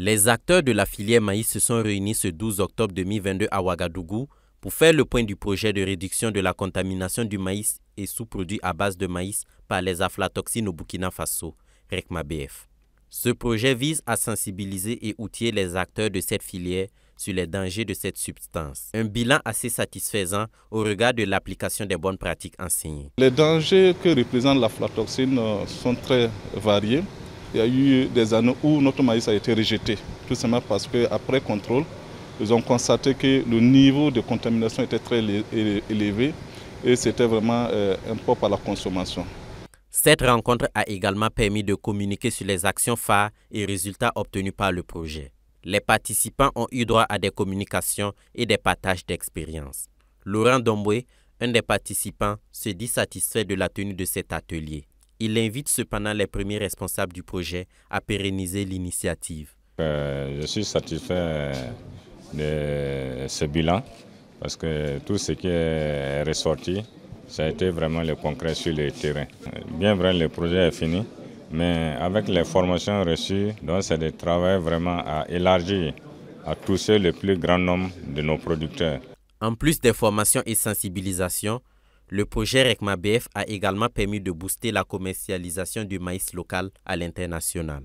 Les acteurs de la filière maïs se sont réunis ce 12 octobre 2022 à Ouagadougou pour faire le point du projet de réduction de la contamination du maïs et sous-produits à base de maïs par les aflatoxines au Burkina Faso, RECMA-BF. Ce projet vise à sensibiliser et outiller les acteurs de cette filière sur les dangers de cette substance. Un bilan assez satisfaisant au regard de l'application des bonnes pratiques enseignées. Les dangers que représente l'aflatoxine sont très variés. Il y a eu des années où notre maïs a été rejeté, tout simplement parce qu'après contrôle, ils ont constaté que le niveau de contamination était très élevé et c'était vraiment impropre à la consommation. Cette rencontre a également permis de communiquer sur les actions phares et résultats obtenus par le projet. Les participants ont eu droit à des communications et des partages d'expériences. Laurent Domboué, un des participants, se dit satisfait de la tenue de cet atelier. Il invite cependant les premiers responsables du projet à pérenniser l'initiative. Je suis satisfait de ce bilan parce que tout ce qui est ressorti, ça a été vraiment le concret sur le terrain. Bien vrai, le projet est fini, mais avec les formations reçues, c'est de travail vraiment à élargir, à toucher le plus grand nombre de nos producteurs. En plus des formations et sensibilisations, le projet RECMA-BF a également permis de booster la commercialisation du maïs local à l'international.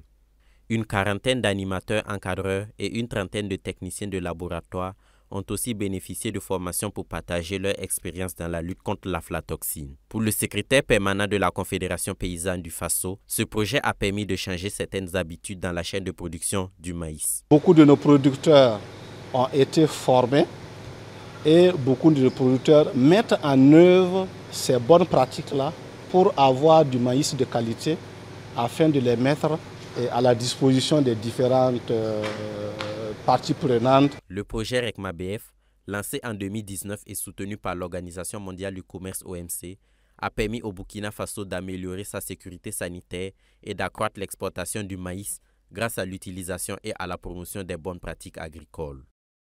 Une quarantaine d'animateurs encadreurs et une trentaine de techniciens de laboratoire ont aussi bénéficié de formations pour partager leur expérience dans la lutte contre l'aflatoxine. Pour le secrétaire permanent de la Confédération paysanne du Faso, ce projet a permis de changer certaines habitudes dans la chaîne de production du maïs. Beaucoup de nos producteurs ont été formés et beaucoup de nos producteurs mettent en œuvre ces bonnes pratiques-là pour avoir du maïs de qualité afin de les mettre à la disposition des différentes parties prenantes. Le projet RECMA-BF, lancé en 2019 et soutenu par l'Organisation mondiale du commerce OMC, a permis au Burkina Faso d'améliorer sa sécurité sanitaire et d'accroître l'exportation du maïs grâce à l'utilisation et à la promotion des bonnes pratiques agricoles.